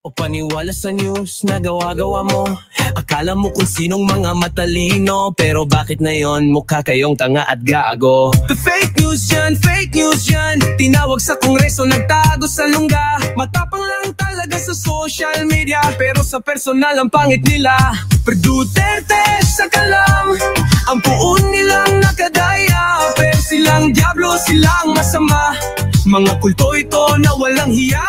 O paniwala sa news na gawa-gawa mo. Akala mo kung sinong mga matalino, pero bakit na yon mukha kayong tanga at gago? The fake news yan, tinawag sa kongreso, nagtago sa lungga. Matapang lang talaga sa social media, pero sa personal ang pangit nila. Per Duterte sa kalam, ang puon nilang nakadaya, pero silang diablo, silang masama. Mga kulto ito na walang hiya,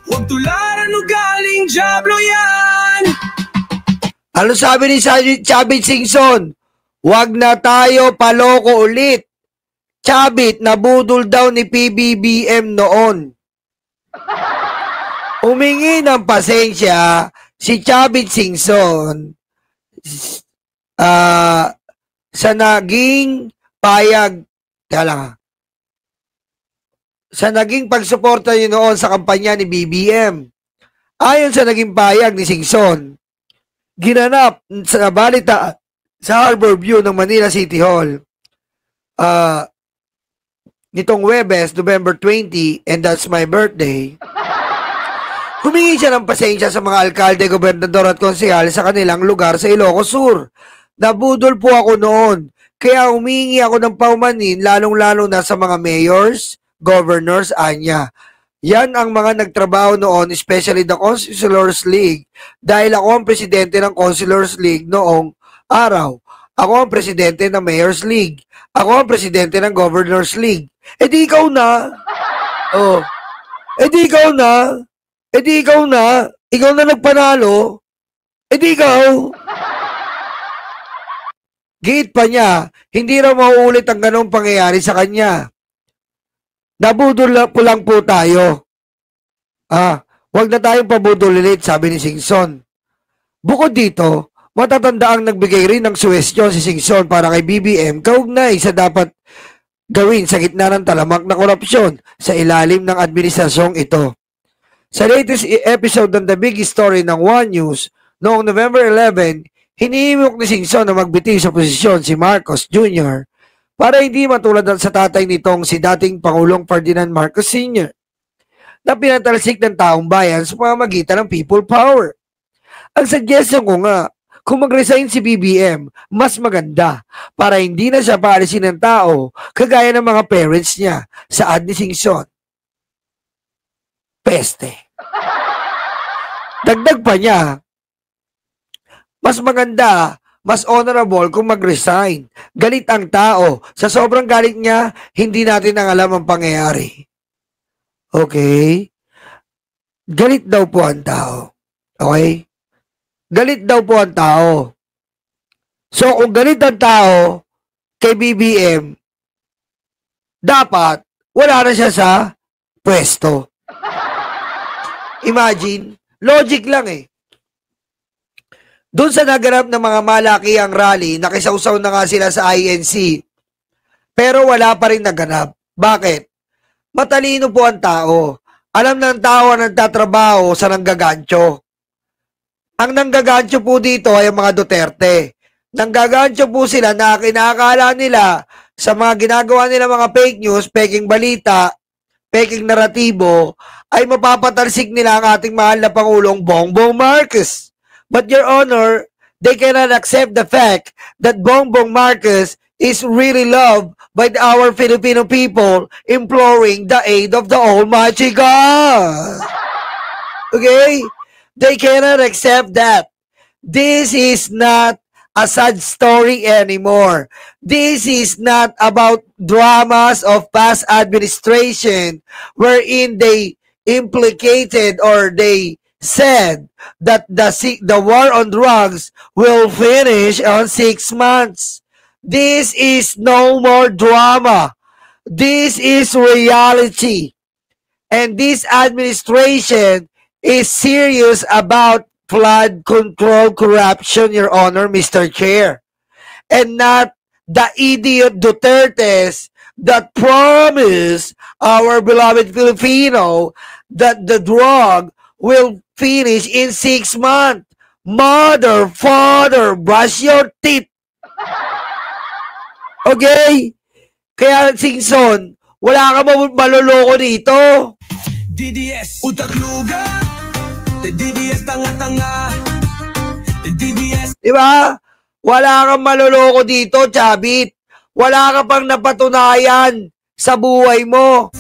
huwag tularan o galing diablo yan. Ano sabi ni Chavit Singson? Huwag na tayo paloko ulit. Chavit, nabudol daw ni PBBM noon. Humingi ng pasensya si Chavit Singson sa naging payag, sa naging pagsuporta niyo noon sa kampanya ni BBM. Ayon sa naging payag ni Singson, ginanap sa balita sa Harbor View ng Manila City Hall nitong Huwebes, November 20, and that's my birthday. Humingi siya ng pasensya sa mga alkalde, gobernador at konsehal sa kanilang lugar sa Ilocos Sur. Nabudol po ako noon, kaya humingi ako ng paumanin, lalong-lalo na sa mga mayors, governors, anya. Yan ang mga nagtrabaho noon, especially the Councilors League, dahil ako ang presidente ng Councilors League noong araw. Ako ang presidente ng Mayor's League. Ako ang presidente ng Governors League. E di ikaw na. Oh. E di ikaw na. E di ikaw na. Ikaw na nagpanalo. E di ikaw. Gate pa niya, hindi raw mauulit ang ganong pangyayari sa kanya. Nabudol lang po tayo. Huwag na tayong pabudol ulit, sabi ni Singson. Bukod dito, matatanda ang nagbigay rin ng suwestyon si Singson para kay BBM kaugnay sa dapat gawin sa gitna ng talamak na korupsyon sa ilalim ng administrasyong ito. Sa latest episode ng The Big Story ng One News noong November 11, hinihimok ni Singson na magbitiw sa posisyon si Marcos Jr. para hindi matulad sa tatay nitong si dating Pangulong Ferdinand Marcos Sr. na pinatalsik ng taong bayan sa pamamagitan ng people power. Ang suggestion ko nga, kung mag-resign si BBM, mas maganda para hindi na siya paalisin ng tao kagaya ng mga parents niya, saad ni Singson. Peste. Dagdag pa niya, mas maganda, mas honorable kung mag-resign. Galit ang tao. Sa sobrang galit niya, hindi natin ang alam ang pangyayari. Okay? Galit daw po ang tao. Okay? Galit daw po ang tao. So, kung galit ang tao kay BBM, dapat wala na siya sa pwesto. Imagine, logic lang eh. Doon sa naganap ng mga malakiang rally, nakisawsaw na nga sila sa INC. Pero wala pa rin naganap. Bakit? Matalino po ang tao. Alam ng tao ang nagtatrabaho sa nanggagancho. Ang nanggagancho po dito ay ang mga Duterte. Nanggagancho po sila na kinakala nila sa mga ginagawa nila mga fake news, peking balita, peking naratibo, ay mapapatalsik nila ang ating mahal na Pangulong Bongbong Marcos. But Your Honor, they cannot accept the fact that Bongbong Marcos is really loved by our Filipino people, imploring the aid of the Almighty God. Okay? They cannot accept that. This is not a sad story anymore. This is not about dramas of past administration wherein they implicated or they said that the war on drugs will finish on 6 months. This is no more drama. This is reality. And this administration is serious about flood control corruption, Your Honor, Mr. Chair. And not the idiot Dutertes that promise our beloved Filipino that the drug will finish in 6 months. Mother, father, brush your teeth. Okay? Kaya, Singson, wala ka maluloko dito. DDS, utak luga, DBS tanga-tanga. DBS. Diba? Wala kang maloloko dito, Chabit. Wala ka pang napatunayan sa buhay mo.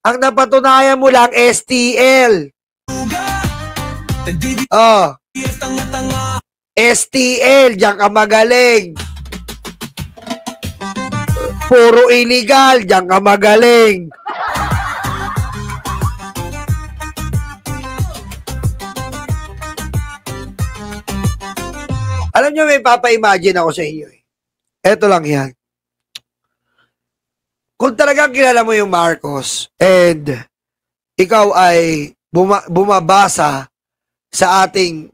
Ang napatunayan mo lang, STL. Oh. STL, diyan ka magaling. Puro illegal, diyan ka magaling. Alam nyo, may papa-imagine ako sa inyo. Eto lang yan. Kung talagang kilala mo yung Marcos and ikaw ay bumabasa sa ating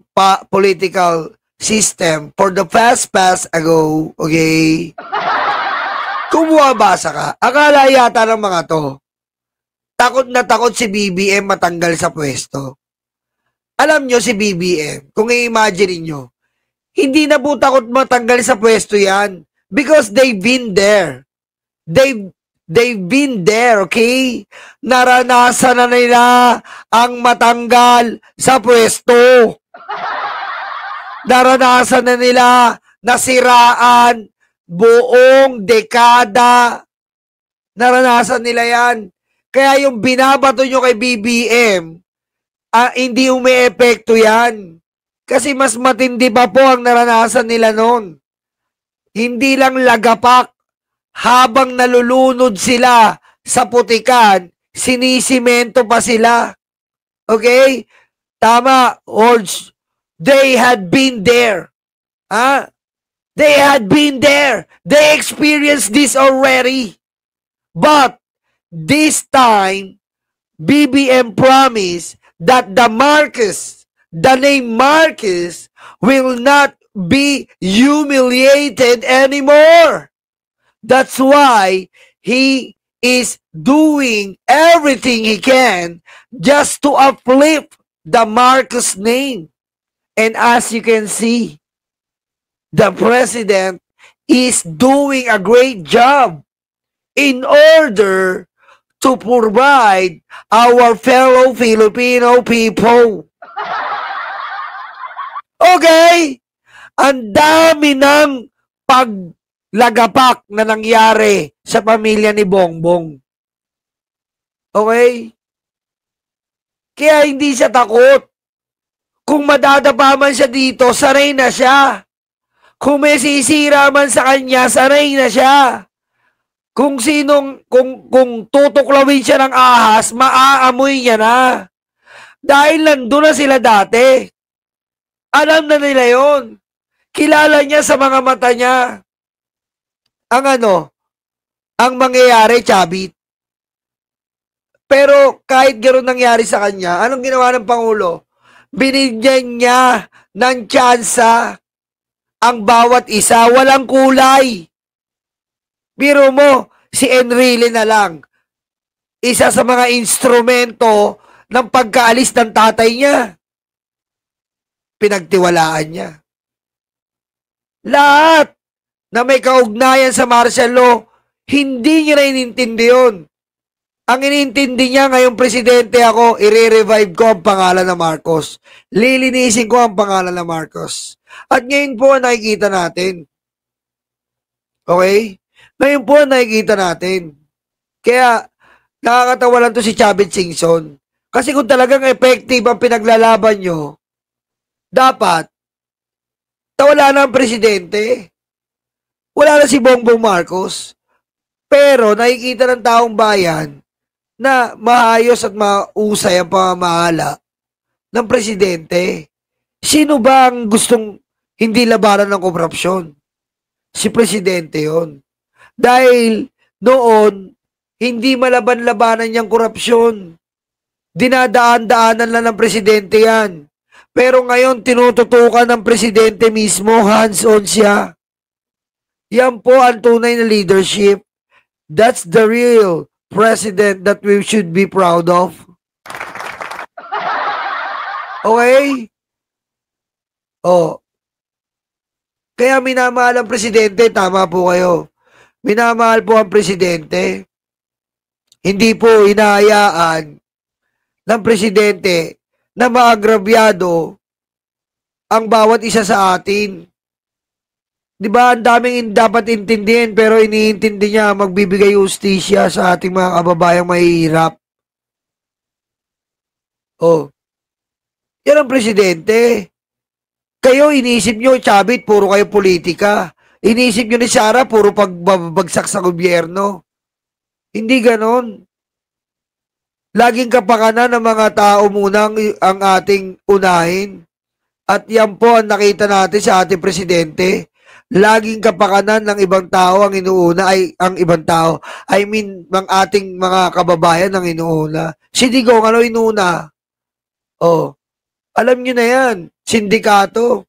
political system for the past ago, okay? Kung bumabasa ka, akala yata ng mga to, takot na takot si BBM matanggal sa pwesto. Alam nyo si BBM, kung i-imagine nyo, hindi na po takot matanggal sa pwesto yan because they've been there. They've been there, okay? Naranasan na nila ang matanggal sa pwesto. Naranasan na nila nasiraan buong dekada. Naranasan nila yan. Kaya yung binabato nyo kay BBM, hindi umi-epekto yan. Kasi mas matindi pa po ang naranasan nila noon. Hindi lang lagapak. Habang nalulunod sila sa putikan, sinisimento pa sila. Okay? Tama, Orge. They had been there. Huh? They had been there. They experienced this already. But this time, BBM promised that the name Marcos will not be humiliated anymore. That's why he is doing everything he can just to uplift the Marcos name. And as you can see, the president is doing a great job in order to provide our fellow Filipino people. Okay? Ang dami ng paglagapak na nangyari sa pamilya ni Bongbong. Okay? Kaya hindi siya takot. Kung madadapa man siya dito, sanay na siya. Kung may sisira man sa kanya, sanay na siya. Kung tutuklawin siya ng ahas, maaamoy niya na. Dahil nandun na sila dati. Alam na nila yon. Kilala niya sa mga mata niya. Ang mangyayari, Chabit. Pero kahit gano'n nangyari sa kanya, anong ginawa ng Pangulo? Binigyan niya ng tsansa ang bawat isa, walang kulay. Biro mo, si Enrile na lang. Isa sa mga instrumento ng pagkaalis ng tatay niya. Pinagtiwalaan niya. Lahat na may kaugnayan sa martial law, hindi niya na inintindi yun. Ang inintindi niya, ngayong presidente ako, i-revive ko ang pangalan ng Marcos. Lilinisin ko ang pangalan ng Marcos. At ngayon po nakikita natin. Okay? Ngayon po nakikita natin. Kaya, nakakatawa lang to si Chavit Singson. Kasi kung talagang effective ang pinaglalaban nyo, dapat, wala na ang presidente. Wala na si Bongbong Marcos. Pero, nakikita ng taong bayan, na maayos at mausay ang pamamahala ng presidente. Sino ba ang gustong hindi labanan ng korupsyon? Si presidente yon. Dahil noon, hindi malaban-labanan niyang korupsyon. Dinadaan-daanan lang ng presidente yan. Pero ngayon, tinututukan ng presidente mismo, hands-on siya. Yan po ang tunay na leadership. That's the real president that we should be proud of. Okay? Oh. Kaya minamahal ang presidente, tama po kayo. Minamahal po ang presidente. Hindi po hinahayaan ng presidente na maagrabyado ang bawat isa sa atin. Di ba, ang daming dapat intindihin pero iniintindi niya magbibigay justisya sa ating mga kababayang mahihirap. Oh, yan ang presidente. Kayo, iniisip nyo, Chavit, puro kayo politika. Iniisip nyo ni Sara, puro pagbabagsak sa gobyerno. Hindi ganon. Laging kapakanan ng mga tao muna ang ating unahin. At yan po ang nakita natin sa ating presidente. Laging kapakanan ng ibang tao ang inuuna, ay ang ibang tao. I mean, ang ating mga kababayan ang inuuna. Si Digong, ano inuuna? Oh, alam nyo na yan, sindikato.